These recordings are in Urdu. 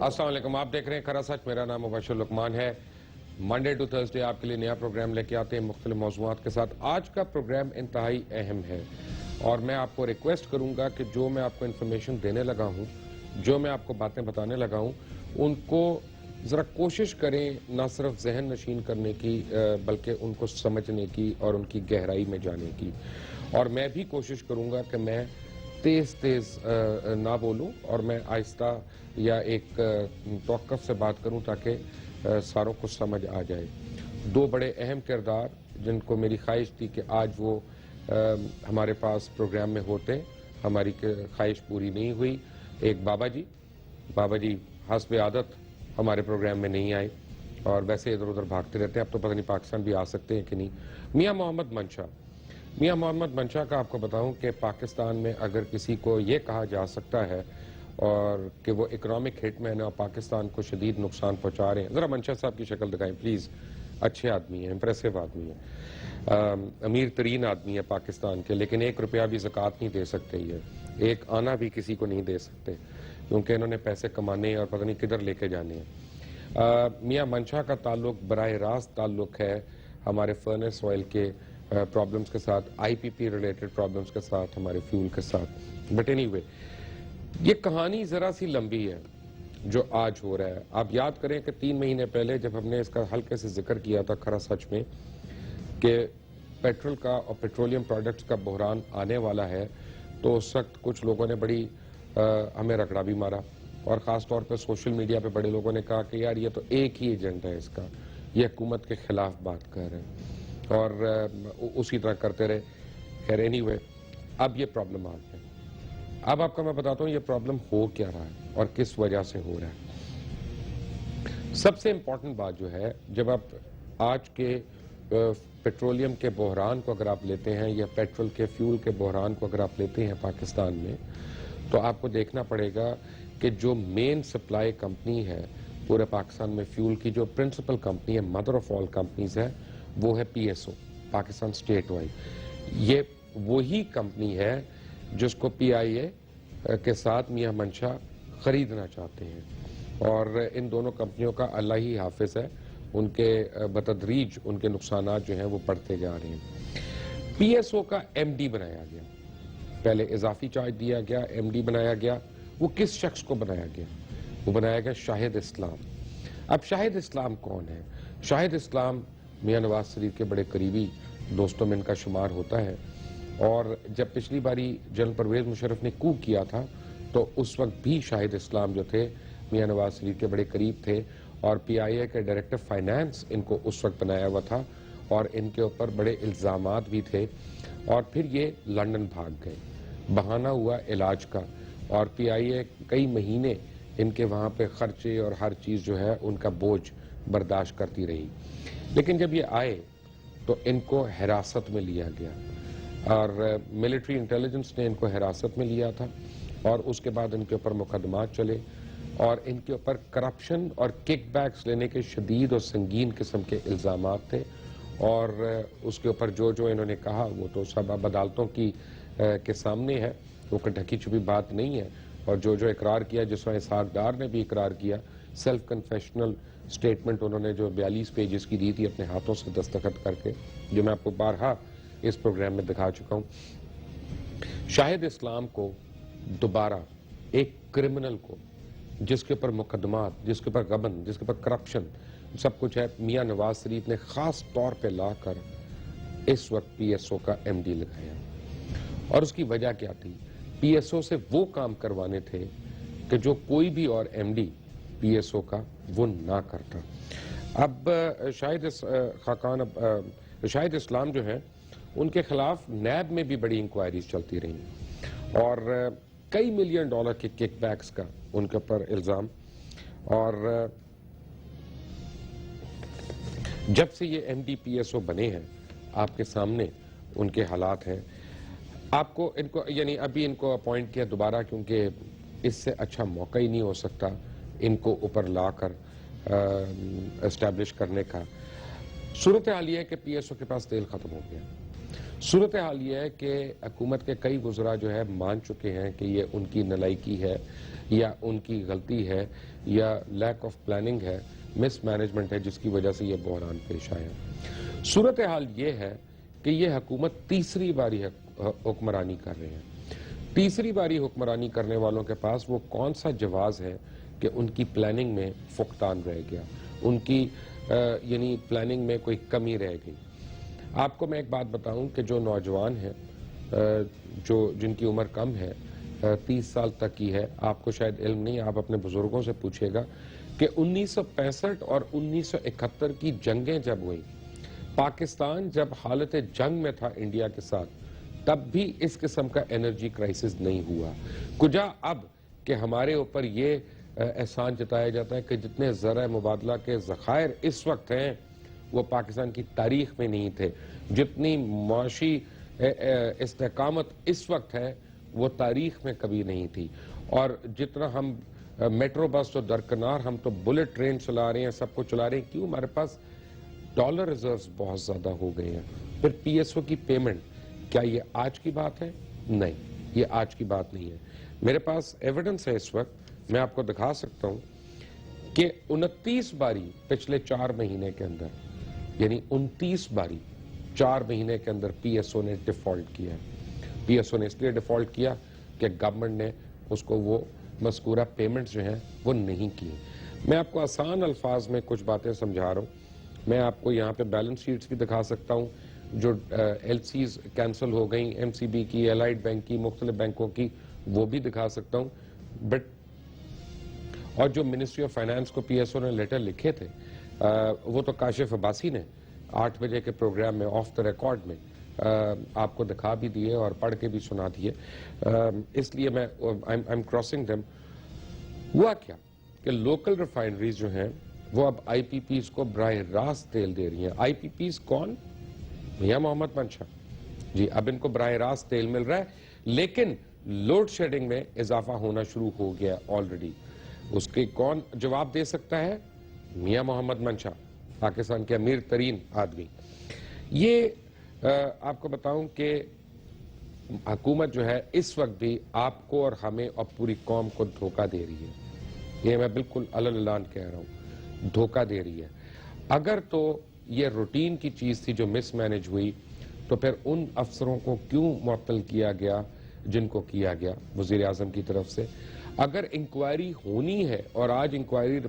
السلام علیکم، آپ دیکھ رہے ہیں کھرا سچ. میرا نام مبشر لقمان ہے. منڈے ٹو تھرسڈے آپ کے لیے نیا پروگرام لے کے آتے ہیں مختلف موضوعات کے ساتھ. آج کا پروگرام انتہائی اہم ہے اور میں آپ کو ریکویسٹ کروں گا کہ جو میں آپ کو انفارمیشن دینے لگا ہوں، جو میں آپ کو باتیں بتانے لگا ہوں، ان کو ذرا کوشش کریں نہ صرف ذہن نشین کرنے کی بلکہ ان کو سمجھنے کی اور ان کی گہرائی میں جانے کی. اور میں بھی کوشش کروں گا کہ میں تیز نہ بولوں اور میں آہستہ یا ایک توقف سے بات کروں تاکہ ساروں کو سمجھ آ جائے. دو بڑے اہم کردار جن کو میری خواہش تھی کہ آج وہ ہمارے پاس پروگرام میں ہوتے، ہماری خواہش پوری نہیں ہوئی. ایک بابا جی حسب عادت ہمارے پروگرام میں نہیں آئے اور ویسے ادھر ادھر بھاگتے رہتے ہیں. اب تو پتہ نہیں پاکستان بھی آ سکتے ہیں کہ نہیں. میاں محمد منشا کا آپ کو بتاؤں کہ پاکستان میں اگر کسی کو یہ کہا جا سکتا ہے اور کہ وہ اکنامک ہٹ مین ہے اور پاکستان کو شدید نقصان پہنچا رہے ہیں. ذرا منشا صاحب کی شکل دکھائیں پلیز. اچھے آدمی ہیں، امپریسو آدمی ہیں، امیر ترین آدمی ہے پاکستان کے، لیکن 1 روپیہ بھی زکوٰۃ نہیں دے سکتے. یہ ایک آنا بھی کسی کو نہیں دے سکتے کیونکہ انہوں نے پیسے کمانے اور پتہ نہیں کدھر لے کے جانے ہیں. میاں منشا کا تعلق براہ راست تعلق ہے ہمارے فرنس آئل کے پرابلمز کے ساتھ، آئی پی پی ریلیٹڈ پرابلمز کے ساتھ، ہمارے فیول کے ساتھ. بٹ اینی وے یہ کہانی ذرا سی لمبی ہے جو آج ہو رہا ہے. آپ یاد کریں کہ 3 مہینے پہلے جب ہم نے اس کا ہلکے سے ذکر کیا تھا کھرا سچ میں کہ پیٹرول کا اور پیٹرولیم پروڈکٹس کا بحران آنے والا ہے، تو اس وقت کچھ لوگوں نے بڑی ہمیں رگڑا بھی مارا اور خاص طور پہ سوشل میڈیا پہ بڑے لوگوں نے کہا کہ یار یہ تو ایک ہی ایجنڈا ہے اس کا، یہ حکومت کے خلاف بات کر رہے ہیں اور اسی طرح کرتے رہے. خیر اینی وے اب یہ پرابلم آ گیا. اب آپ کو میں بتاتا ہوں یہ پرابلم ہو کیا رہا ہے اور کس وجہ سے ہو رہا ہے. سب سے امپورٹنٹ بات جو ہے، جب آپ آج کے پیٹرولیم کے بحران کو اگر آپ لیتے ہیں یا پیٹرول کے فیول کے بحران کو اگر آپ لیتے ہیں پاکستان میں، تو آپ کو دیکھنا پڑے گا کہ جو مین سپلائی کمپنی ہے پورے پاکستان میں فیول کی، جو پرنسپل کمپنی ہے، مدر آف آل کمپنیز ہے، وہ ہے پی ایس او، پاکستان اسٹیٹ آئل. یہ وہی کمپنی ہے جس کو پی آئی اے کے ساتھ میاں منشا خریدنا چاہتے ہیں اور ان دونوں کمپنیوں کا اللہ ہی حافظ ہے، ان کے بتدریج ان کے نقصانات جو ہیں وہ بڑھتے جا رہے ہیں. پی ایس او کا ایم ڈی بنایا گیا، پہلے اضافی چارج دیا گیا، ایم ڈی بنایا گیا. وہ کس شخص کو بنایا گیا؟ وہ بنایا گیا شاہد اسلام. اب شاہد اسلام کون ہے؟ شاہد اسلام میاں نواز شریف کے بڑے قریبی دوستوں میں ان کا شمار ہوتا ہے اور جب پچھلی باری جنرل پرویز مشرف نے کو کیا تھا تو اس وقت بھی شاہد اسلام جو تھے میاں نواز شریف کے بڑے قریب تھے اور پی آئی اے کے ڈائریکٹر فائنانس ان کو اس وقت بنایا ہوا تھا اور ان کے اوپر بڑے الزامات بھی تھے. اور پھر یہ لندن بھاگ گئے، بہانہ ہوا علاج کا، اور پی آئی اے کئی مہینے ان کے وہاں پہ خرچے اور ہر چیز جو ہے ان کا بوجھ برداشت کرتی رہی. لیکن جب یہ آئے تو ان کو حراست میں لیا گیا اور ملٹری انٹیلیجنس نے ان کو حراست میں لیا تھا اور اس کے بعد ان کے اوپر مقدمات چلے اور ان کے اوپر کرپشن اور کک بیکس لینے کے شدید اور سنگین قسم کے الزامات تھے. اور اس کے اوپر جو انہوں نے کہا وہ تو سب اب عدالتوں کے سامنے ہے، وہ کوئی ڈھکی چھپی بات نہیں ہے. اور جو اقرار کیا، جس طرح اسحاق ڈار نے بھی اقرار کیا، سیلف کنفیشنل سٹیٹمنٹ انہوں نے جو 42 پیجز کی دی تھی اپنے ہاتھوں سے دستخط کر کے، جو میں آپ کو بارہا اس پروگرام میں دکھا چکا ہوں. شاہد اسلام کو دوبارہ ایک کرمنل کو جس کے اوپر مقدمات، جس کے اوپر غبن، جس کے اوپر کرپشن سب کچھ ہے، میاں نواز شریف نے خاص طور پہ لا کر اس وقت پی ایس او کا ایم ڈی لگایا. اور اس کی وجہ کیا تھی؟ پی ایس او سے وہ کام کروانے تھے کہ جو کوئی بھی اور M D P S O کا وہ نہ کرتا. اب شاہد اسلام جو ہے ان کے خلاف نیب میں بھی بڑی انکوائریز چلتی رہیں اور کئی $1 ملین کے کک بیکس کا ان کے اوپر الزام. اور جب سے یہ M D P S O بنے ہیں آپ کے سامنے ان کے حالات ہیں. آپ کو ان کو یعنی ابھی ان کو اپوائنٹ کیا دوبارہ کیونکہ اس سے اچھا موقع ہی نہیں ہو سکتا ان کو اوپر لا کر اسٹیبلش کرنے کا. صورتحال یہ ہے کہ پی ایس او کے پاس تیل ختم ہو گیا صورتحال یہ ہے کہ حکومت کے کئی وزراء جو ہے مان چکے ہیں کہ یہ ان کی نالائکی ہے یا ان کی غلطی ہے یا لیک آف پلاننگ ہے، مس مینجمنٹ ہے، جس کی وجہ سے یہ بحران پیش آیا۔ صورتحال یہ ہے کہ یہ حکومت تیسری باری حکمرانی کر رہے ہیں۔ تیسری باری حکمرانی کرنے والوں کے پاس وہ کون سا جواز ہے کہ ان کی پلاننگ میں فقدان رہ گیا، ان کی یعنی پلاننگ میں کوئی کمی رہ گئی۔ آپ کو میں ایک بات بتاؤں کہ جو نوجوان ہیں جن کی عمر کم ہے، 30 سال تک کی ہے، آپ کو شاید علم نہیں، آپ اپنے بزرگوں سے پوچھے گا کہ 1965 اور 1971 کی جنگیں جب ہوئیں، پاکستان جب حالت جنگ میں تھا انڈیا کے ساتھ، تب بھی اس قسم کا انرجی کرائسس نہیں ہوا۔ کجا اب کہ ہمارے اوپر یہ احسان جتایا جاتا ہے کہ جتنے زرع مبادلہ کے ذخائر اس وقت ہیں وہ پاکستان کی تاریخ میں نہیں تھے، جتنی معاشی استحکامت اس وقت ہے وہ تاریخ میں کبھی نہیں تھی، اور جتنا ہم میٹرو بس تو درکنار، ہم تو بلٹ ٹرین چلا رہے ہیں، سب کو چلا رہے ہیں، کیوں؟ ہمارے پاس ڈالر ریزروز بہت زیادہ ہو گئے ہیں۔ پھر پی ایس او کی پیمنٹ، کیا یہ آج کی بات ہے؟ نہیں، یہ آج کی بات نہیں ہے۔ میرے پاس ایویڈنس ہے اس وقت، میں آپ کو دکھا سکتا ہوں کہ 29 باری پچھلے 4 مہینے کے اندر، یعنی 29 باری 4 مہینے کے اندر پی ایس او نے ڈیفالٹ کیا ہے۔ پی ایس او نے اس لیے ڈیفالٹ کیا کہ گورنمنٹ نے اس کو وہ مذکورہ پیمنٹس جو ہیں وہ نہیں کی۔ میں آپ کو آسان الفاظ میں کچھ باتیں سمجھا رہا ہوں۔ میں آپ کو یہاں پہ بیلنس شیٹس بھی دکھا سکتا ہوں جو ایل سیز کینسل ہو گئیں، ایم سی بی کی، الائڈ بینک کی، مختلف بینکوں کی، وہ بھی دکھا سکتا ہوں۔ اور جو منسٹری آف فائنانس کو پی ایس او نے لیٹر لکھے تھے، وہ تو کاشف عباسی نے 8 بجے کے پروگرام میں آف دا ریکارڈ میں آپ کو دکھا بھی دیے اور پڑھ کے بھی سنا دیے، اس لیے میں I'm crossing them۔ ہوا کیا کہ لوکل ریفائنریز جو ہیں وہ اب آئی پی پیز کو براہ راست تیل دے رہی ہیں۔ آئی پی پیز کون؟ میاں محمد منشا جی، اب ان کو براہ راست تیل مل رہا ہے، لیکن لوڈ شیڈنگ میں اضافہ ہونا شروع ہو گیا آلریڈی۔ اس کے کون جواب دے سکتا ہے؟ میاں محمد منشا، پاکستان کے امیر ترین آدمی۔ یہ آپ کو بتاؤں کہ حکومت جو ہے اس وقت بھی آپ کو اور ہمیں اور پوری قوم کو دھوکہ دے رہی ہے۔ یہ میں بالکل علل اعلان کہہ رہا ہوں، دھوکہ دے رہی ہے۔ اگر تو یہ روٹین کی چیز تھی جو مس مینج ہوئی، تو پھر ان افسروں کو کیوں معطل کیا گیا جن کو کیا گیا وزیر اعظم کی طرف سے؟ اگر انکوائری ہونی ہے اور آج انکوائری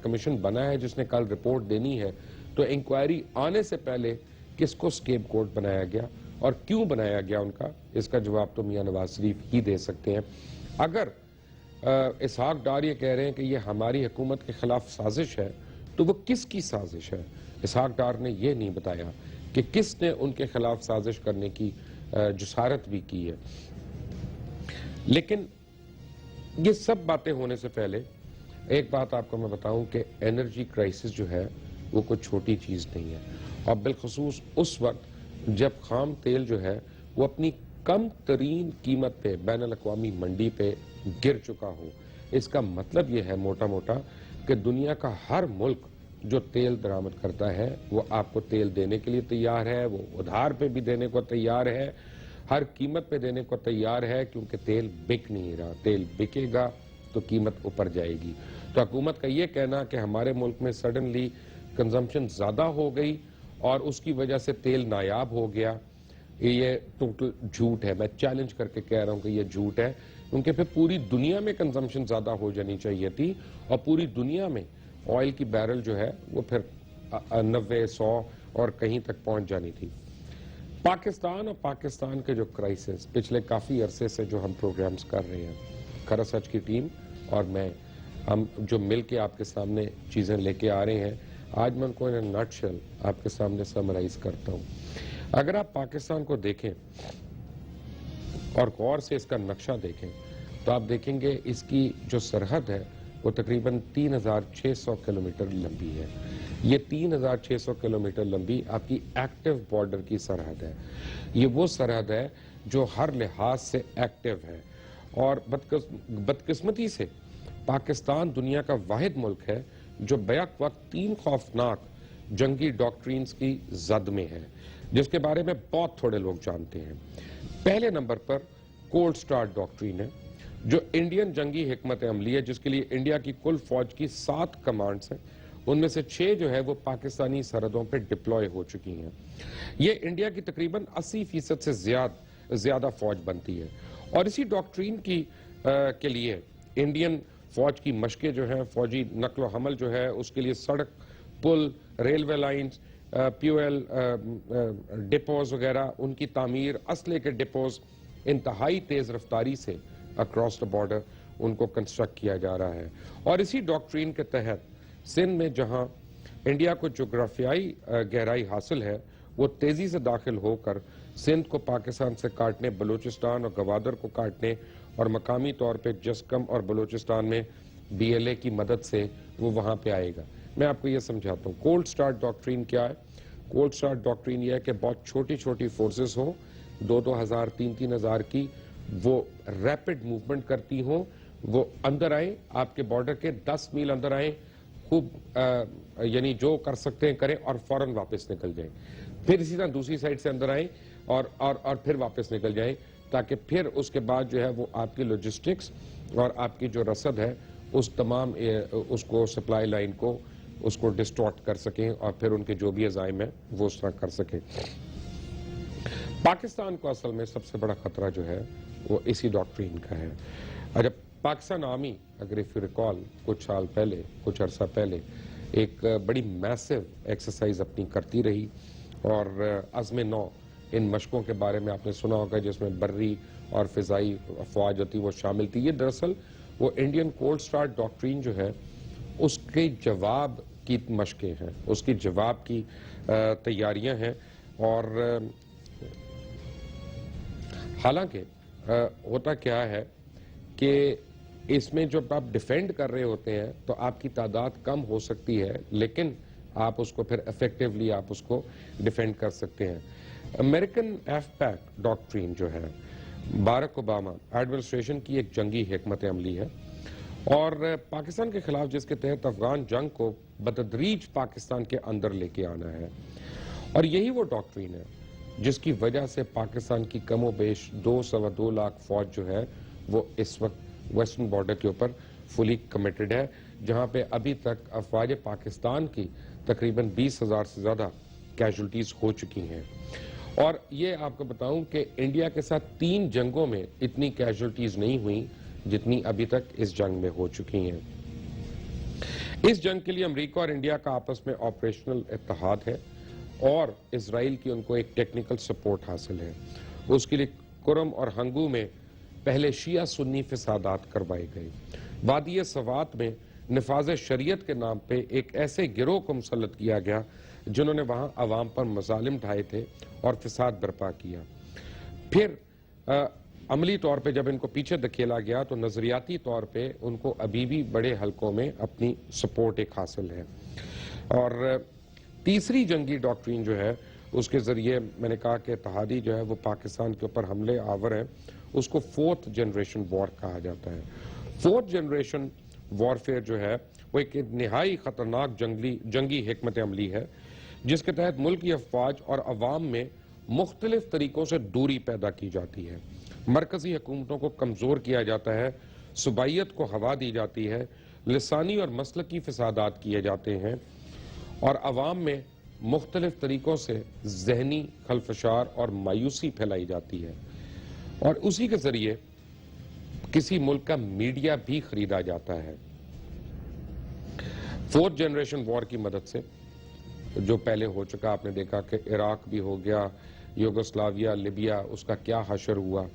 کمیشن بنا ہے جس نے کل رپورٹ دینی ہے، تو انکوائری آنے سے پہلے کس کو اسکیپ گوٹ بنایا گیا اور کیوں بنایا گیا ان کا؟ اس کا جواب تو میاں نواز شریف ہی دے سکتے ہیں۔ اگر اسحاق ڈار یہ کہہ رہے ہیں کہ یہ ہماری حکومت کے خلاف سازش ہے، تو وہ کس کی سازش ہے؟ اسحاق ڈار نے یہ نہیں بتایا کہ کس نے ان کے خلاف سازش کرنے کی جسارت بھی کی ہے۔ لیکن یہ سب باتیں ہونے سے پہلے ایک بات آپ کو میں بتاؤں کہ انرجی کرائسس جو ہے وہ کوئی چھوٹی چیز نہیں ہے، اور بالخصوص اس وقت جب خام تیل جو ہے وہ اپنی کم ترین قیمت پہ بین الاقوامی منڈی پہ گر چکا ہو۔ اس کا مطلب یہ ہے موٹا موٹا کہ دنیا کا ہر ملک جو تیل درآمد کرتا ہے وہ آپ کو تیل دینے کے لیے تیار ہے، وہ ادھار پہ بھی دینے کو تیار ہے، ہر قیمت پہ دینے کو تیار ہے، کیونکہ تیل بک نہیں رہا۔ تیل بکے گا تو قیمت اوپر جائے گی۔ تو حکومت کا یہ کہنا کہ ہمارے ملک میں سڈنلی کنزمپشن زیادہ ہو گئی اور اس کی وجہ سے تیل نایاب ہو گیا، یہ ٹوٹل جھوٹ ہے۔ میں چیلنج کر کے کہہ رہا ہوں کہ یہ جھوٹ ہے، کیونکہ پھر پوری دنیا میں کنزمپشن زیادہ ہو جانی چاہیے تھی، اور پوری دنیا میں آئل کی بیرل جو ہے وہ پھر 90، 100 اور کہیں تک پہنچ جانی تھی۔ پاکستان اور پاکستان کے جو کرائسس پچھلے کافی عرصے سے جو ہم پروگرامز کر رہے ہیں، خرا سچ کی ٹیم اور میں، ہم جو مل کے آپ کے سامنے چیزیں لے کے آ رہے ہیں، آج میں ان کو ان نٹ شیل آپ کے سامنے سمرائز کرتا ہوں۔ اگر آپ پاکستان کو دیکھیں اور غور سے اس کا نقشہ دیکھیں تو آپ دیکھیں گے اس کی جو سرحد ہے وہ تقریباً 3600 کلومیٹر لمبی ہے۔ یہ 3600 کلومیٹر لمبی آپ کی ایکٹیو بارڈر کی سرحد ہے۔ یہ وہ سرحد ہے جو ہر لحاظ سے ایکٹیو ہے، اور بدقسمتی سے پاکستان دنیا کا واحد ملک ہے جو بیک وقت 3 خوفناک جنگی ڈاکٹرینز کی زد میں ہے۔ جس کے بارے میں بہت تھوڑے لوگ جانتے ہیں. پہلے نمبر پر کولڈ سٹارٹ ڈاکٹرین ہے جو انڈین جنگی حکمت عملی ہے جس کے لیے انڈیا کی کل فوج کی 7 کمانڈز ہیں. ان میں سے 6 جو ہے وہ پاکستانی سرحدوں پہ ڈپلوائے ہو چکی ہیں. یہ انڈیا کی تقریباً 80% سے زیادہ فوج بنتی ہے. اور اسی ڈاکٹرین کے لیے انڈین فوج کی مشقیں جو ہیں, فوجی نقل و حمل جو ہے اس کے لیے سڑک, پل, ریلوے لائنز, پیویل ڈپوز وغیرہ, ان کی تعمیر, اسلحے کے ڈپوز انتہائی تیز رفتاری سے اکراس دا بارڈر ان کو کنسٹرکٹ کیا جا رہا ہے. اور اسی ڈاکٹرین کے تحت سندھ میں جہاں انڈیا کو جغرافیائی گہرائی حاصل ہے وہ تیزی سے داخل ہو کر سندھ کو پاکستان سے کاٹنے, بلوچستان اور گوادر کو کاٹنے اور مقامی طور پہ جسکم اور بلوچستان میں BLA کی مدد سے وہ وہاں پہ آئے گا. میں آپ کو یہ سمجھاتا ہوں کولڈ سٹارٹ ڈاکٹرین کیا ہے. کولڈ سٹارٹ ڈاکٹرین یہ ہے کہ بہت چھوٹی چھوٹی فورسز ہوں, 2-2 ہزار 3-3 ہزار کی, وہ ریپڈ موومنٹ کرتی ہوں, وہ اندر آئیں, آپ کے بارڈر کے 10 میل اندر آئیں, خوب یعنی جو کر سکتے ہیں کریں اور فوراً واپس نکل جائیں. پھر اسی طرح دوسری سائڈ سے اندر آئیں اور پھر واپس نکل جائیں تاکہ پھر اس کے بعد جو ہے وہ آپ کی لوجسٹکس اور آپ کی جو رسد ہے اس تمام اس کو سپلائی لائن کو اس کو ڈسٹارٹ کر سکیں اور پھر ان کے جو بھی عزائم ہیں وہ اس طرح کر سکیں. پاکستان کو اصل میں سب سے بڑا خطرہ جو ہے وہ اسی ڈاکٹرین کا ہے. جب پاکستان آرمی اگر if you recall کچھ سال پہلے, کچھ عرصہ پہلے ایک بڑی میسو ایکسرسائز اپنی کرتی رہی اور عزم نو ان مشقوں کے بارے میں آپ نے سنا ہوگا جس میں بری اور فضائی افواج ہوتی وہ شامل تھی. یہ دراصل وہ انڈین کولڈ سٹارٹ ڈاکٹرین جو ہے اس کے جواب کی مشقیں ہیں, اس کی جواب کی تیاریاں ہیں. اور حالانکہ ہوتا کیا ہے کہ اس میں جب آپ ڈیفینڈ کر رہے ہوتے ہیں تو آپ کی تعداد کم ہو سکتی ہے لیکن آپ اس کو پھر ایفیکٹولی آپ اس کو ڈیفینڈ کر سکتے ہیں. امریکن AFPAC ڈاکٹرین جو ہے بارک اوباما ایڈمنسٹریشن کی ایک جنگی حکمت عملی ہے اور پاکستان کے خلاف جس کے تحت افغان جنگ کو بتدریج پاکستان کے اندر لے کے آنا ہے. اور یہی وہ ڈاکٹرین ہے جس کی وجہ سے پاکستان کی کم و بیش 2 لاکھ فوج جو ہے وہ اس وقت ویسٹرن بارڈر کے اوپر فلی کمیٹڈ ہے, جہاں پہ ابھی تک افواج پاکستان کی تقریباً 20,000 سے زیادہ کیجولٹیز ہو چکی ہیں. اور یہ آپ کو بتاؤں کہ انڈیا کے ساتھ 3 جنگوں میں اتنی کیجولٹیز نہیں ہوئی جتنی ابھی تک اس جنگ میں ہو چکی ہیں. اس جنگ کے لیے امریکہ اور انڈیا کا آپس میں آپریشنل اتحاد ہے اور اسرائیل کی ان کو ایک ٹیکنیکل سپورٹ حاصل ہے. اس کے لیے کرم اور ہنگو میں پہلے شیعہ سنی فسادات کروائے گئے. وادی سوات میں نفاذ شریعت کے نام پہ ایک ایسے گروہ کو مسلط کیا گیا جنہوں نے وہاں عوام پر مظالم ڈھائے تھے اور فساد برپا کیا. پھر عملی طور پہ جب ان کو پیچھے دھکیلا گیا تو نظریاتی طور پہ ان کو ابھی بھی بڑے حلقوں میں اپنی سپورٹ ایک حاصل ہے. اور تیسری جنگی ڈاکٹرین جو ہے اس کے ذریعے میں نے کہا کہ اتحادی جو ہے وہ پاکستان کے اوپر حملے آور ہیں, اس کو 4th جنریشن وار کہا جاتا ہے. 4th جنریشن وارفیئر جو ہے وہ ایک نہائی خطرناک جنگی حکمت عملی ہے جس کے تحت ملک کی افواج اور عوام میں مختلف طریقوں سے دوری پیدا کی جاتی ہے, مرکزی حکومتوں کو کمزور کیا جاتا ہے, صوبائیت کو ہوا دی جاتی ہے, لسانی اور مسلکی فسادات کیے جاتے ہیں اور عوام میں مختلف طریقوں سے ذہنی خلفشار اور مایوسی پھیلائی جاتی ہے. اور اسی کے ذریعے کسی ملک کا میڈیا بھی خریدا جاتا ہے. 4th جنریشن وار کی مدد سے جو پہلے ہو چکا, آپ نے دیکھا کہ عراق بھی ہو گیا, یوگوسلاویہ, لیبیا, اس کا کیا حشر ہوا,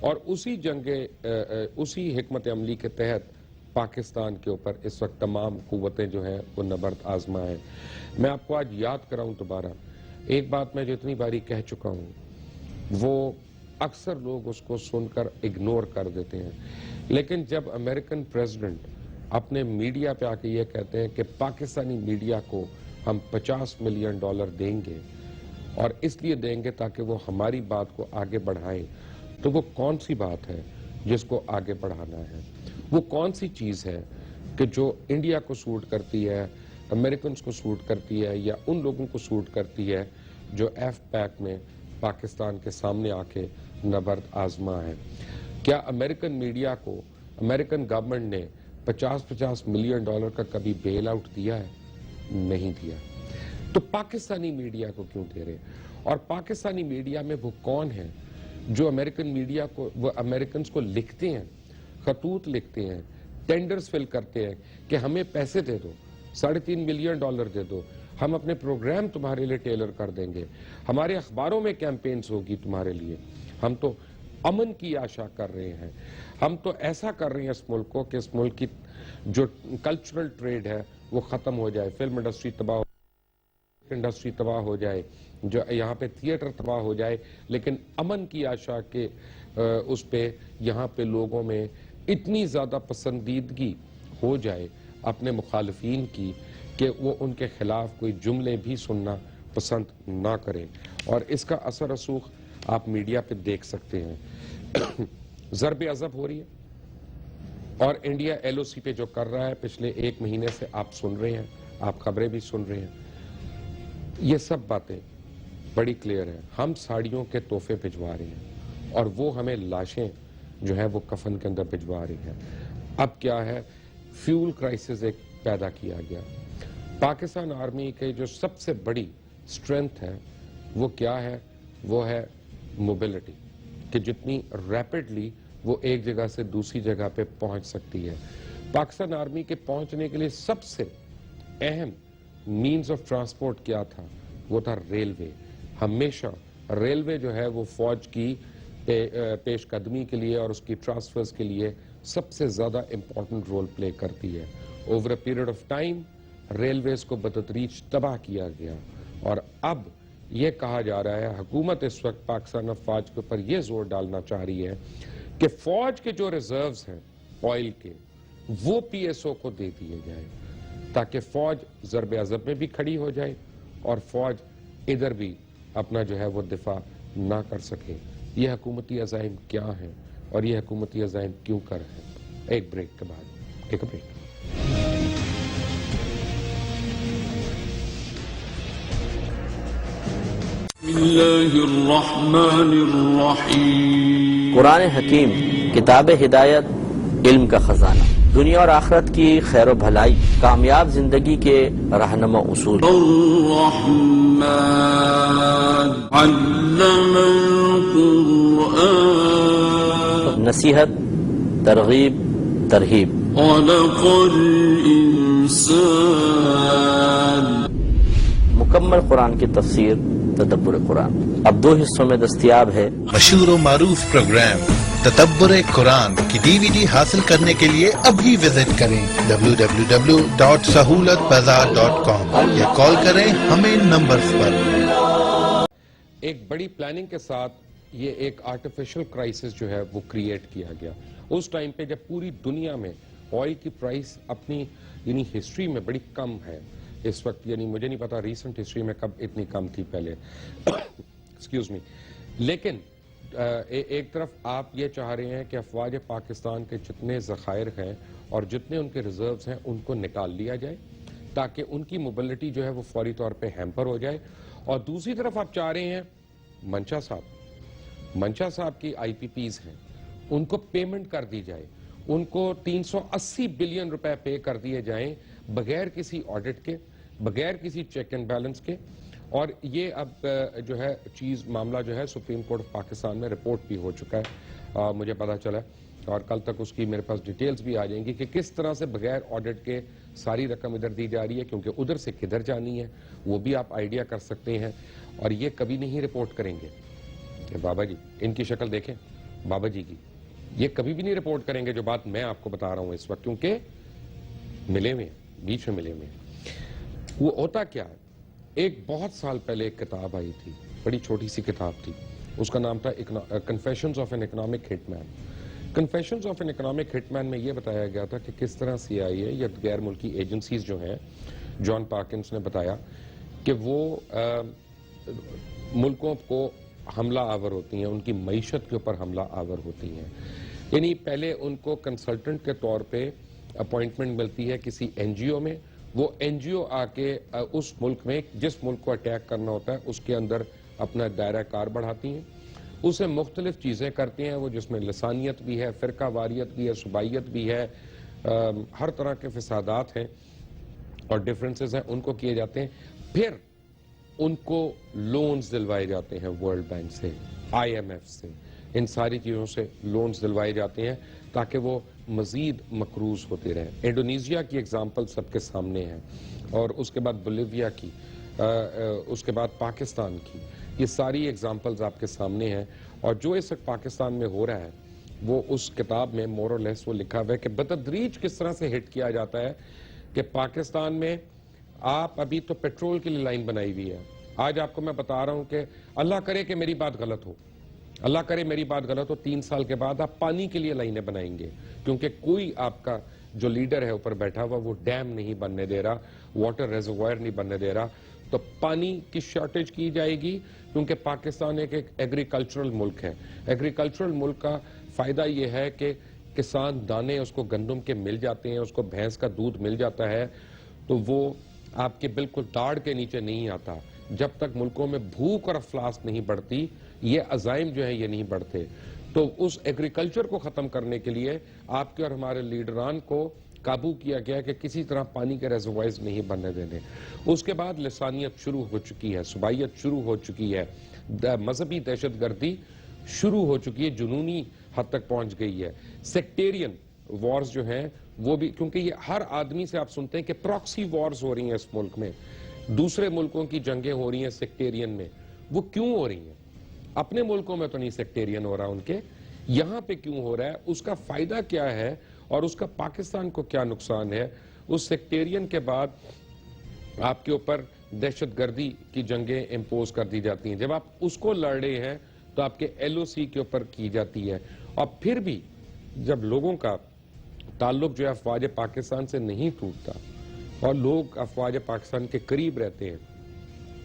اور اسی حکمت عملی کے تحت پاکستان کے اوپر اس وقت تمام قوتیں جو ہیں وہ نبرد آزما ہیں. میں آپ کو آج یاد کراؤں دوبارہ ایک بات میں جو اتنی باری کہہ چکا ہوں, وہ اکثر لوگ اس کو سن کر اگنور کر دیتے ہیں, لیکن جب امریکن پریزیڈنٹ اپنے میڈیا پہ آ کے یہ کہتے ہیں کہ پاکستانی میڈیا کو ہم $50 ملین دیں گے اور اس لیے دیں گے تاکہ وہ ہماری بات کو آگے بڑھائیں, تو وہ کون سی بات ہے جس کو آگے بڑھانا ہے؟ وہ کون سی چیز ہے کہ جو انڈیا کو سوٹ کرتی ہے, امریکنز کو سوٹ کرتی ہے یا ان لوگوں کو سوٹ کرتی ہے جو ایف پیک میں پاکستان کے سامنے آ کے نبرد آزما ہے. کیا امریکن میڈیا کو امریکن گورنمنٹ نے $50 ملین کا کبھی بیل آؤٹ دیا ہے؟ نہیں دیا. تو پاکستانی میڈیا کو کیوں دے رہے؟ اور پاکستانی میڈیا میں وہ کون ہیں جو امریکن میڈیا کو، وہ امریکنز کو لکھتے ہیں، خطوط لکھتے ہیں، ٹینڈرز فل کرتے ہیں کہ ہمیں پیسے دے دو، $3.5 ملین دے دو، ہم اپنے پروگرام تمہارے لیے ٹیلر کر دیں گے، ہمارے اخباروں میں کیمپینز ہوگی تمہارے لیے. ہم تو امن کی آشا کر رہے ہیں، ہم تو ایسا کر رہے ہیں اس ملک کو کہ اس ملک کی جو کلچرل ٹریڈ ہے وہ ختم ہو جائے، فلم انڈسٹری تباہ ہو جائے، جو یہاں پہ تھیٹر تباہ ہو جائے، لیکن امن کی آشا کے اس پہ یہاں پہ لوگوں میں اتنی زیادہ پسندیدگی ہو جائے اپنے مخالفین کی کہ وہ ان کے خلاف کوئی جملے بھی سننا پسند نہ کریں. اور اس کا اثر رسوخ آپ میڈیا پہ دیکھ سکتے ہیں. ضرب عضب ہو رہی ہے اور انڈیا ایل او سی پہ جو کر رہا ہے پچھلے 1 مہینے سے آپ سن رہے ہیں، آپ خبریں بھی سن رہے ہیں. یہ سب باتیں بڑی کلیئر ہیں. ہم ساڑیوں کے تحفے بھجوا رہے ہیں اور وہ ہمیں لاشیں جو ہیں وہ کفن کے اندر بھجوا رہی ہیں. اب کیا ہے، فیول کرائسس ایک پیدا کیا گیا. پاکستان آرمی کے جو سب سے بڑی سٹرینتھ ہے وہ کیا ہے؟ وہ ہے موبلٹی، کہ جتنی ریپڈلی وہ ایک جگہ سے دوسری جگہ پہ پہنچ سکتی ہے. پاکستان آرمی کے پہنچنے کے لیے سب سے اہم مینز آف ٹرانسپورٹ کیا تھا؟ وہ تھا ریلوے. ہمیشہ ریلوے جو ہے وہ فوج کی پیش قدمی کے لیے اور اس کی ٹرانسفرز کے لیے سب سے زیادہ امپورٹنٹ رول پلے کرتی ہے. Over a period of time railways کو بتدریج تباہ کیا گیا اور اب یہ کہا جا رہا ہے، حکومت اس وقت پاکستان فوج کے اوپر یہ زور ڈالنا چاہ رہی ہے کہ فوج کے جو ریزروز ہیں آئل کے وہ پی ایس او کو دے دیے جائیں تاکہ فوج ضرب عضب میں بھی کھڑی ہو جائے اور فوج ادھر بھی اپنا جو ہے وہ دفاع نہ کر سکے. یہ حکومتی عزائم کیا ہیں اور یہ حکومتی عزائم کیوں کر ہیں؟ ایک بریک کے بعد. ایک بریک. بسم اللہ الرحمن الرحیم. قرآن حکیم کتاب ہدایت، علم کا خزانہ، دنیا اور آخرت کی خیر و بھلائی، کامیاب زندگی کے رہنما اصول. الرحمن علم القرآن، نصیحت، ترغیب، ترہیب. خلق الانسان. مکمل قرآن کی تفسیر، تدبر قرآن اب 2 حصوں میں دستیاب ہے. مشہور و معروف پروگرام تدبر قرآن کی DVD حاصل کرنے کے لیے ابھی وزٹ کریں www.sahulatbazaar.com یا کال کریں ہمیں نمبرز پر. ایک بڑی پلاننگ کے ساتھ یہ ایک آرٹیفیشل کرائسس جو ہے وہ کریٹ کیا گیا اس ٹائم پہ جب پوری دنیا میں آئل کی پرائس اپنی یعنی ہسٹری میں بڑی کم ہے اس وقت. یعنی مجھے نہیں پتا ریسنٹ ہسٹری میں کب اتنی کم تھی پہلے. Excuse me. لیکن ایک طرف آپ یہ چاہ رہے ہیں کہ افواج پاکستان کے جتنے ذخائر ہیں اور جتنے ان کے ریزروز ہیں ان کو نکال لیا جائے تاکہ ان کی موبلٹی جو ہے وہ فوری طور پہ ہیمپر ہو جائے. اور دوسری طرف آپ چاہ رہے ہیں منشا صاحب کی آئی پی پیز ہیں ان کو پیمنٹ کر دی جائے، ان کو 380 بلین روپے پے کر دیے جائیں بغیر کسی آڈٹ کے، بغیر کسی چیک اینڈ بیلنس کے. اور یہ اب جو ہے معاملہ جو ہے سپریم کورٹ آف پاکستان میں رپورٹ بھی ہو چکا ہے، مجھے پتا چلا اور کل تک اس کی میرے پاس ڈیٹیلز بھی آ جائیں گی کہ کس طرح سے بغیر آڈٹ کے ساری رقم ادھر دی جا رہی ہے، کیونکہ ادھر سے کدھر جانی ہے وہ بھی آپ آئیڈیا کر سکتے ہیں. اور یہ کبھی نہیں رپورٹ کریں گے کہ بابا جی ان کی شکل دیکھیں بابا جی کی، یہ کبھی بھی نہیں رپورٹ کریں گے جو بات میں آپ کو بتا رہا ہوں اس وقت، کیونکہ ملے ہوئے بیچ میں ملے ہوئے. وہ ہوتا کیا ہے، ایک بہت سال پہلے ایک کتاب آئی تھی، بڑی چھوٹی سی کتاب تھی، اس کا نام تھا confessions of an economic hit man. Confessions of an economic hit man میں یہ بتایا گیا تھا کہ کس طرح CIA یا غیر ملکی ایجنسیز جو ہیں، جان پارکنس نے بتایا کہ وہ ملکوں کو حملہ آور ہوتی ہیں، ان کی معیشت کے اوپر حملہ آور ہوتی ہیں. یعنی پہلے ان کو کنسلٹنٹ کے طور پہ اپوائنٹمنٹ ملتی ہے کسی NGO میں، وہ این جی او آ کے اس ملک میں جس ملک کو اٹیک کرنا ہوتا ہے اس کے اندر اپنا دائرہ کار بڑھاتی ہیں, اسے مختلف چیزیں کرتی ہیں وہ, جس میں لسانیت بھی ہے, فرقہ واریت بھی ہے, صوبائیت بھی ہے, ہر طرح کے فسادات ہیں اور ڈفرنسز ہیں, ان کو کیے جاتے ہیں. پھر ان کو لونز دلوائے جاتے ہیں ورلڈ بینک سے, آئی ایم ایف سے, ان ساری چیزوں سے لونز دلوائے جاتے ہیں تاکہ وہ مزید مقروض ہوتے رہیں. انڈونیزیا کی اگزامپل سب کے سامنے ہے, اور اس کے بعد بولیویا کی, اس کے بعد پاکستان کی. یہ ساری ایگزامپلز آپ کے سامنے ہیں, اور جو اس وقت پاکستان میں ہو رہا ہے وہ اس کتاب میں مور اور لیس وہ لکھا ہوا ہے کہ بتدریج کس طرح سے ہٹ کیا جاتا ہے کہ پاکستان میں آپ ابھی تو پیٹرول کے لیے لائن بنائی ہوئی ہے. آج آپ کو میں بتا رہا ہوں کہ اللہ کرے کہ میری بات غلط ہو, اللہ کرے میری بات غلط ہو, 3 سال کے بعد آپ پانی کے لیے لائنیں بنائیں گے, کیونکہ کوئی آپ کا جو لیڈر ہے اوپر بیٹھا ہوا وہ ڈیم نہیں بننے دے رہا, واٹر ریزروائر نہیں بننے دے رہا, تو پانی کی شارٹیج کی جائے گی. کیونکہ پاکستان ایک ایگریکلچرل ملک ہے. ایگریکلچرل ملک کا فائدہ یہ ہے کہ کسان دانے اس کو گندم کے مل جاتے ہیں, اس کو بھینس کا دودھ مل جاتا ہے, تو وہ آپ کے بالکل داڑھ کے نیچے نہیں آتا. جب تک ملکوں میں بھوک اور افلاس نہیں بڑھتی, یہ عزائم جو ہیں یہ نہیں بڑھتے. تو اس ایگریکلچر کو ختم کرنے کے لیے آپ کے اور ہمارے لیڈران کو قابو کیا گیا کہ کسی طرح پانی کے ریزروائرز نہیں بننے دینے. اس کے بعد لسانیت شروع ہو چکی ہے, صوبائیت شروع ہو چکی ہے, مذہبی دہشت گردی شروع ہو چکی ہے, جنونی حد تک پہنچ گئی ہے. سیکٹیرین وارز جو ہیں وہ بھی, کیونکہ یہ ہر آدمی سے آپ سنتے ہیں کہ پراکسی وارز ہو رہی ہیں اس ملک میں, دوسرے ملکوں کی جنگیں ہو رہی ہیں سیکٹیرین میں. وہ کیوں ہو رہی ہیں؟ اپنے ملکوں میں تو نہیں سیکٹیرین ہو رہا ان کے, یہاں پہ کیوں ہو رہا ہے, اس کا فائدہ کیا ہے اور اس کا پاکستان کو کیا نقصان ہے. اس سیکٹیرین کے بعد آپ کے اوپر دہشت گردی کی جنگیں امپوز کر دی جاتی ہیں. جب آپ اس کو لڑ رہے ہیں تو آپ کے ایل او سی کے اوپر کی جاتی ہے. اور پھر بھی جب لوگوں کا تعلق جو ہے افواج پاکستان سے نہیں ٹوٹتا اور لوگ افواج پاکستان کے قریب رہتے ہیں,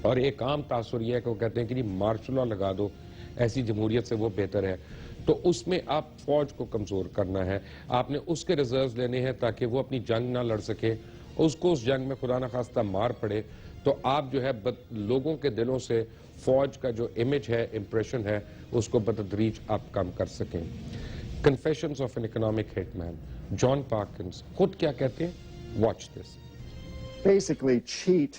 اور ایک عام تاثر یہ ہے کہ وہ کہتے ہیں کہ جی مارشل لا لگا دو, ایسی جمہوریت سے وہ بہتر ہے, تو اس میں آپ فوج کو کمزور کرنا ہے. آپ نے اس کے ریزروز لینے ہیں تاکہ وہ اپنی جنگ نہ لڑ سکے, اس کو اس جنگ میں خدا نخواستہ مار پڑے, تو آپ جو ہے لوگوں کے دلوں سے فوج کا جو امیج ہے, امپریشن ہے, اس کو بتدریج آپ کم کر سکیں. Confessions of an economic hit مین, جان پارکنز خود کیا کہتے ہیں, watch this. Basically cheat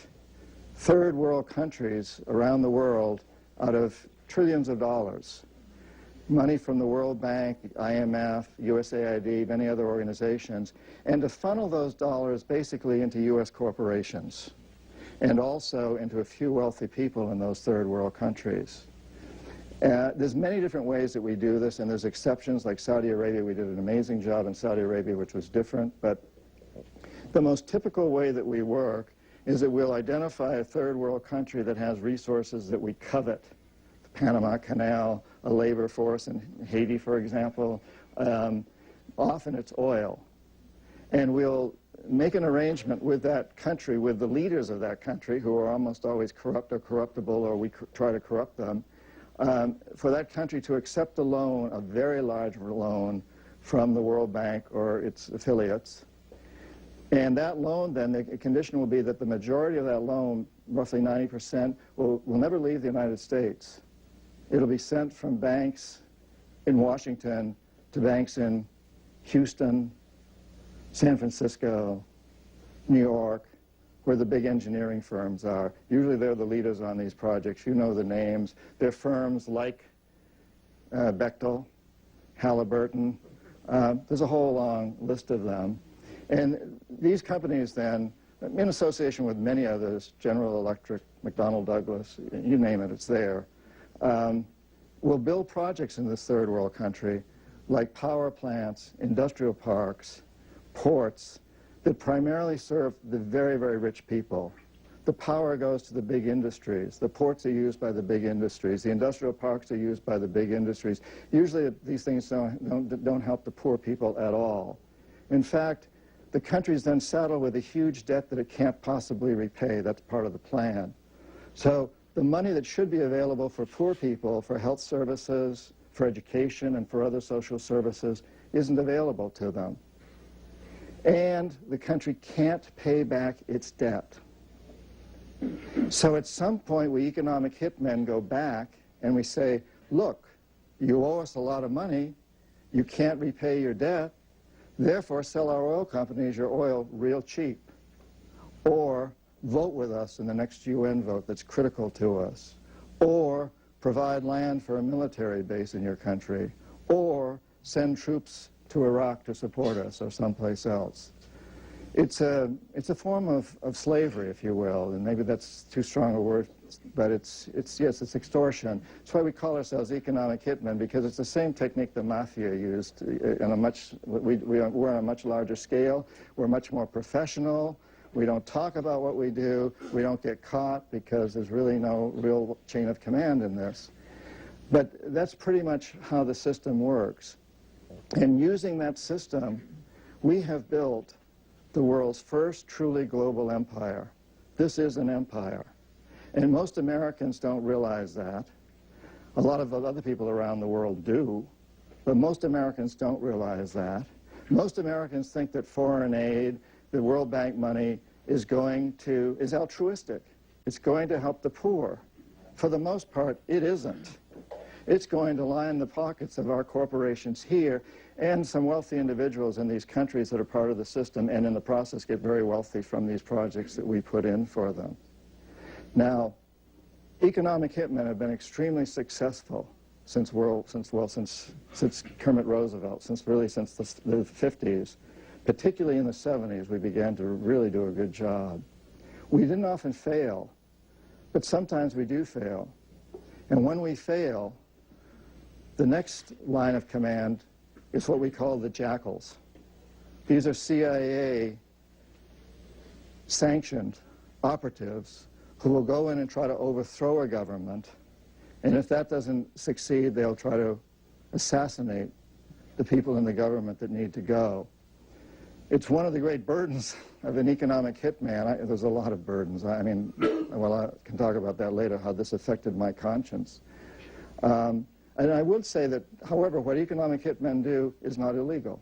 third world countries around the world out of trillions of dollars. Money from the World Bank, IMF, USAID, many other organizations, and to funnel those dollars basically into U.S. corporations and also into a few wealthy people in those third world countries. There's many different ways that we do this, and there's exceptions like Saudi Arabia. We did an amazing job in Saudi Arabia, which was different, but the most typical way that we work is that we'll identify a third world country that has resources that we covet. The Panama Canal, a labor force in Haiti, for example. Often it's oil. And we'll make an arrangement with that country, with the leaders of that country, who are almost always corrupt or corruptible, or we try to corrupt them, for that country to accept a loan, a very large loan, from the World Bank or its affiliates. And that loan, then, the condition will be that the majority of that loan, roughly 90%, will never leave the United States. It'll be sent from banks in Washington to banks in Houston, San Francisco, New York, where the big engineering firms are. Usually they're the leaders on these projects. You know the names. They're firms like Bechtel, Halliburton. There's a whole long list of them. And these companies then, in association with many others, General Electric, McDonnell Douglas, you name it, it's there, will build projects in this third world country like power plants, industrial parks, ports that primarily serve the very, very rich people. The power goes to the big industries. The ports are used by the big industries. The industrial parks are used by the big industries. Usually these things don't help the poor people at all. In fact, the country's then saddled with a huge debt that it can't possibly repay. That's part of the plan. So the money that should be available for poor people, for health services, for education, and for other social services isn't available to them. and the country can't pay back its debt. So at some point we economic hitmen go back and we say, look, you owe us a lot of money, you can't repay your debt, therefore sell our oil companies your oil real cheap. Or vote with us in the next UN vote that's critical to us. Or provide land for a military base in your country. Or send troops to Iraq to support us or someplace else. It's a form of slavery, if you will, and maybe that's too strong a word, but yes, it's extortion. That's why we call ourselves economic hitmen, because it's the same technique the mafia used in a much, we're on a much larger scale. We're much more professional. We don't talk about what we do. We don't get caught because there's really no real chain of command in this. But that's pretty much how the system works. And using that system, we have built the world's first truly global empire. This is an empire. And most Americans don't realize that. A lot of other people around the world do, but most Americans don't realize that. Most Americans think that foreign aid, the World Bank money, is altruistic. It's going to help the poor. For the most part, it isn't. It's going to line the pockets of our corporations here and some wealthy individuals in these countries that are part of the system, and in the process get very wealthy from these projects that we put in for them. Now, economic hitmen have been extremely successful since Kermit Roosevelt, since the 50s. Particularly in the 70s, we began to really do a good job. We didn't often fail, but sometimes we do fail. And when we fail, the next line of command is what we call the jackals. These are CIA-sanctioned operatives who will go in and try to overthrow a government, and if that doesn't succeed, they'll try to assassinate the people in the government that need to go. It's one of the great burdens of an economic hitman. There's a lot of burdens. I mean, well, I can talk about that later, how this affected my conscience. And I would say that, however, what economic hitmen do is not illegal.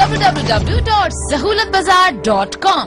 www.sahulatbazaar.com.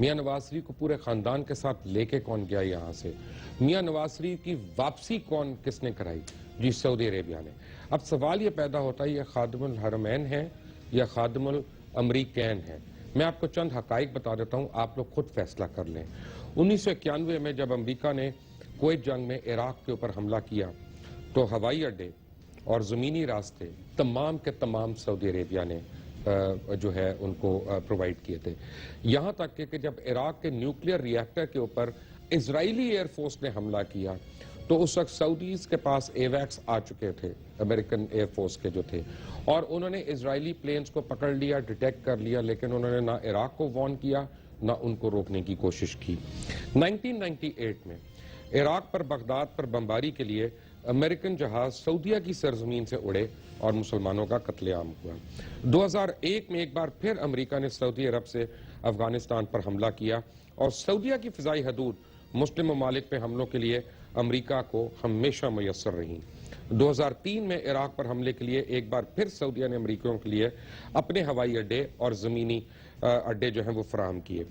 Mian Nawaz Sharif کو پورے خاندان کے ساتھ لے کے کون گیا یہاں سے؟ میاں نواز شریف کی واپسی کس نے کرائی؟ جی سعودی عربیہ نے۔ اب سوال یہ پیدا ہوتا ہے یہ خادم الحرمین ہے یا خادم الامریکین ہے؟ میں آپ کو چند حقائق بتا دیتا ہوں، آپ لوگ خود فیصلہ کر لیں۔ 1991 میں جب امریکہ نے کویت جنگ میں عراق کے اوپر حملہ کیا تو ہوائی اڈے اور زمینی راستے تمام کے تمام سعودی عربیہ نے جو ہے ان کو پرووائڈ کیے تھے، یہاں تک کہ جب عراق کے نیوکلیئر ری ایکٹر کے اوپر اسرائیلی ایئر فورس نے حملہ کیا تو اس وقت سعودیز کے پاس ایویکس آ چکے تھے، امریکن ایئر فورس کے جو تھے، اور انہوں نے اسرائیلی پلینز کو پکڑ لیا، ڈیٹیکٹ کر لیا، لیکن انہوں نے نہ عراق کو وارن کیا نہ ان کو روکنے کی کوشش کی۔ 1998 میں عراق پر بغداد پر بمباری کے لیے امریکن جہاز سعودیہ کی سرزمین سے اڑے اور مسلمانوں کا قتل عام ہوا۔ 2001 میں ایک بار پھر امریکہ نے سعودی عرب سے افغانستان پر حملہ کیا اور سعودیہ کی فضائی حدود مسلم ممالک پہ حملوں کے لیے امریکہ کو ہمیشہ میسر رہیں۔ 2003 میں عراق پر حملے کے لیے ایک بار پھر سعودیہ نے امریکیوں کے لیے اپنے ہوائی اڈے اور زمینی اڈے جو ہیں وہ فراہم کیے۔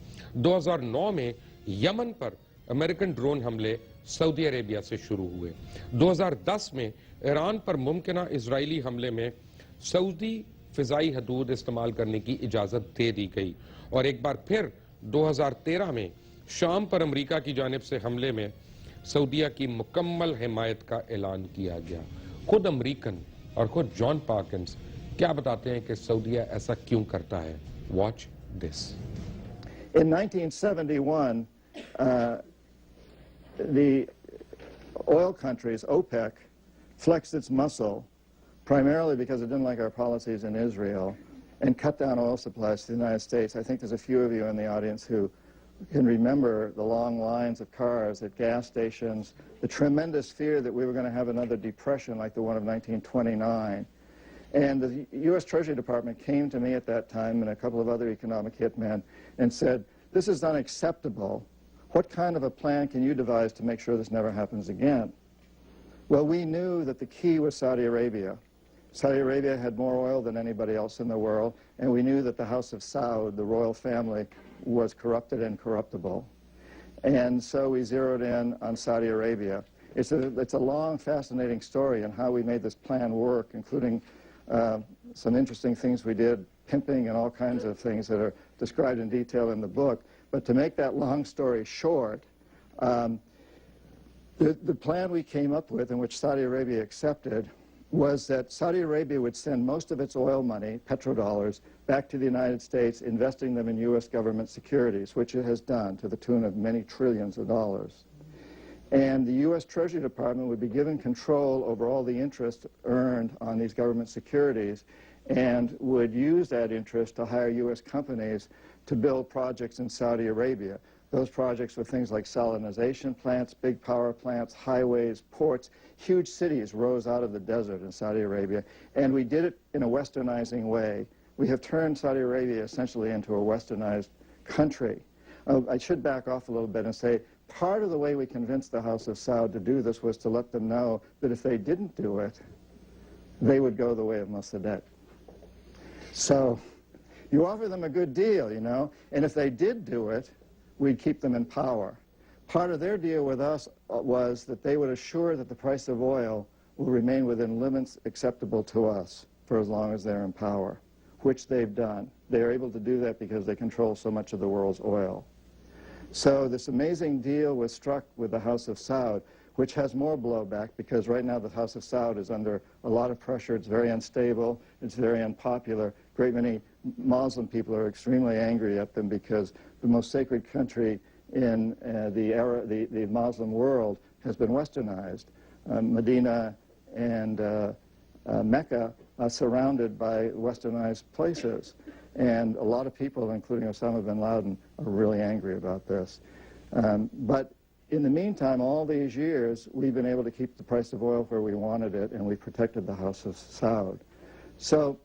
2009 میں یمن پر امریکن ڈرون حملے سعودی عربیہ سے شروع ہوئے۔ 2010 میں ایران پر ممکنہ اسرائیلی حملے میں سعودی فضائی حدود استعمال کرنے کی اجازت دے دی گئی، اور ایک بار پھر 2013 میں شام پر امریکہ کی جانب سے حملے میں سعودیہ کی مکمل حمایت کا اعلان کیا گیا۔ خود امریکن اور خود جان پارکنز کیا بتاتے ہیں کہ سعودیہ ایسا کیوں کرتا ہے؟ Watch this. In 1971, the oil countries, OPEC, flexed its muscle primarily because it didn't like our policies in Israel and cut down oil supplies to the United States. I think there's a few of you in the audience who can remember the long lines of cars at gas stations, the tremendous fear that we were going to have another depression like the one of 1929. And the U.S. Treasury Department came to me at that time and a couple of other economic hitmen and said, this is unacceptable. What kind of a plan can you devise to make sure this never happens again? Well, we knew that the key was Saudi Arabia. Saudi Arabia had more oil than anybody else in the world, and we knew that the House of Saud, the royal family, was corrupted and corruptible. And so we zeroed in on Saudi Arabia. It's a long, fascinating story on how we made this plan work, including some interesting things we did, pimping and all kinds of things that are described in detail in the book. But to make that long story short, the plan we came up with, in which Saudi Arabia accepted, was that Saudi Arabia would send most of its oil money, petrodollars, back to the United States, investing them in U.S. government securities, which it has done to the tune of many trillions of dollars. And the U.S. Treasury Department would be given control over all the interest earned on these government securities and would use that interest to hire U.S. companies to build projects in Saudi Arabia. Those projects were things like salinization plants, big power plants, highways, ports. Huge cities rose out of the desert in Saudi Arabia, and we did it in a westernizing way. We have turned Saudi Arabia essentially into a westernized country. I should back off a little bit and say part of the way we convinced the House of Saud to do this was to let them know that if they didn't do it, they would go the way of Mossadegh. So you offer them a good deal, you know, and if they did do it, we'd keep them in power. Part of their deal with us was that they would assure that the price of oil will remain within limits acceptable to us for as long as they're in power, which they've done. They are able to do that because they control so much of the world's oil. So this amazing deal was struck with the House of Saud, which has more blowback because right now the House of Saud is under a lot of pressure. It's very unstable. It's very unpopular. A great many Muslim people are extremely angry at them because the most sacred country in the Muslim world has been westernized. Medina and Mecca are surrounded by westernized places. And a lot of people, including Osama bin Laden, are really angry about this. But in the meantime, all these years, we've been able to keep the price of oil where we wanted it, and we protected the House of Saud. So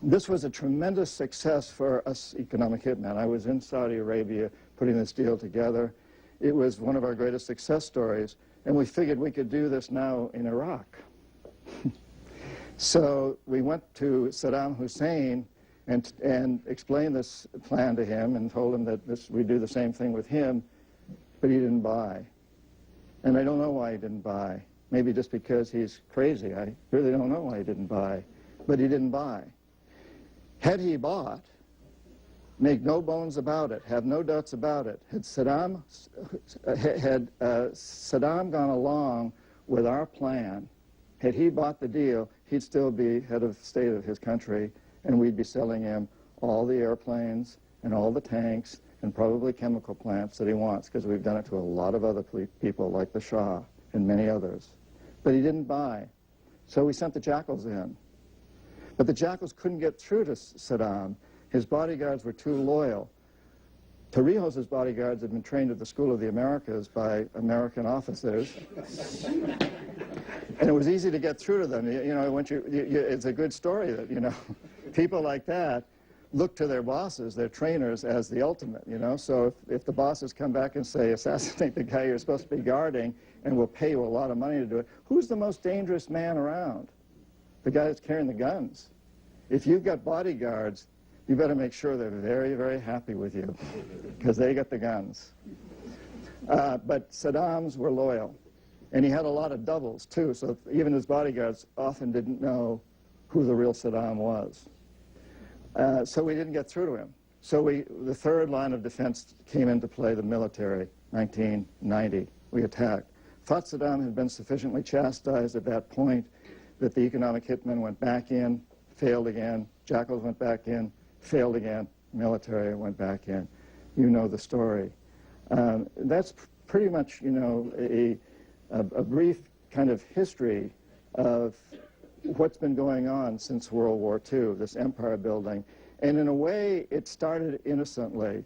this was a tremendous success for us economic hitmen. I was in Saudi Arabia putting this deal together. It was one of our greatest success stories, and we figured we could do this now in Iraq. So we went to Saddam Hussein and explained this plan to him and told him that we'd do the same thing with him, but he didn't buy. And I don't know why he didn't buy. Maybe just because he's crazy. I really don't know why he didn't buy. But he didn't buy. Had he bought, make no bones about it, have no doubts about it, had Saddam gone along with our plan, had he bought the deal, he'd still be head of state of his country, and we'd be selling him all the airplanes and all the tanks and probably chemical plants that he wants, because we've done it to a lot of other people like the Shah and many others. But he didn't buy. So we sent the Jackals in. But the Jackals couldn't get through to Saddam. His bodyguards were too loyal. Torrijos' bodyguards had been trained at the School of the Americas by American officers. And it was easy to get through to them. You know, it's a good story that, you know, people like that look to their bosses, their trainers, as the ultimate, you know. So if the bosses come back and say, assassinate the guy you're supposed to be guarding, and we'll pay you a lot of money to do it, who's the most dangerous man around? The guy that's carrying the guns. If you've got bodyguards, you better make sure they're very, very happy with you, because they got the guns. But Saddam's were loyal. And he had a lot of doubles, too, so even his bodyguards often didn't know who the real Saddam was. So we didn't get through to him. So the third line of defense came into play, the military, 1990. We attacked. Thought Saddam had been sufficiently chastised at that point that the economic hitmen went back in, failed again, Jackals went back in, failed again, military went back in. You know the story. That's pretty much, you know, a brief kind of history of what's been going on since World War II, this empire building. And in a way, it started innocently.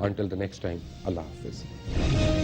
Until the next time, Allah Hafiz.